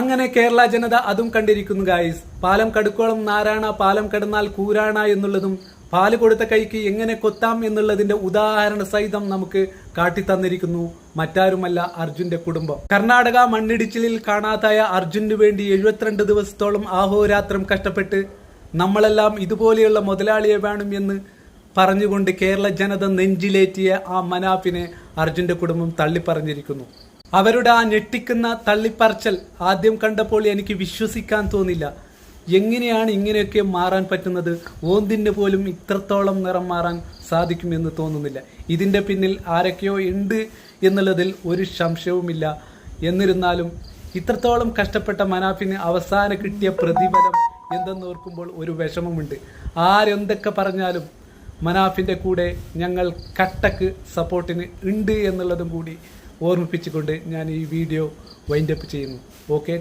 അങ്ങനെ കേരള ജനത അതും കണ്ടിരിക്കുന്നു ഗായ്സ്. പാലം കടുക്കോളം നാരായണ, പാലം കടന്നാൽ കൂരാണ എന്നുള്ളതും പാല് കൊടുത്ത കൈക്ക് എങ്ങനെ കൊത്താം എന്നുള്ളതിന്റെ ഉദാഹരണ സഹിതം നമുക്ക് കാട്ടിത്തന്നിരിക്കുന്നു മറ്റാരുമല്ല അർജുന്റെ കുടുംബം. കർണാടക മണ്ണിടിച്ചിലിൽ കാണാതായ അർജുനു വേണ്ടി 72 ദിവസത്തോളം അഹോരാത്രം കഷ്ടപ്പെട്ട് നമ്മളെല്ലാം ഇതുപോലെയുള്ള മുതലാളിയെ വേണം എന്ന് പറഞ്ഞുകൊണ്ട് കേരള ജനത നെഞ്ചിലേറ്റിയ ആ മനാഫിനെ അർജുന്റെ കുടുംബം തള്ളിപ്പറഞ്ഞിരിക്കുന്നു. അവരുടെ ആ ഞെട്ടിക്കുന്ന തള്ളിപ്പറച്ചൽ ആദ്യം കണ്ടപ്പോൾ എനിക്ക് വിശ്വസിക്കാൻ തോന്നില്ല. എങ്ങനെയാണ് ഇങ്ങനെയൊക്കെ മാറാൻ പറ്റുന്നത്? ഓന്തിന് പോലും ഇത്രത്തോളം നിറം മാറാൻ സാധിക്കുമെന്ന് തോന്നുന്നില്ല. ഇതിന്റെ പിന്നിൽ ആരൊക്കെയോ ഉണ്ട് എന്നുള്ളതിൽ ഒരു സംശയവുമില്ല. എന്നിരുന്നാലും ഇത്രത്തോളം കഷ്ടപ്പെട്ട മനാഫിന് അവസാനം കിട്ടിയ പ്രതിഫലം എന്തെന്നോർക്കുമ്പോൾ ഒരു വിഷമമുണ്ട്. ആരെന്തൊക്കെ പറഞ്ഞാലും മനാഫിന്റെ കൂടെ ഞങ്ങൾ കട്ടക്ക് സപ്പോർട്ടിന് ഉണ്ട് എന്നുള്ളതും കൂടി ഓർമ്മിപ്പിച്ചുകൊണ്ട് ഞാൻ ഈ വീഡിയോ വൈൻഡപ്പ് ചെയ്യുന്നു. ഓക്കെ.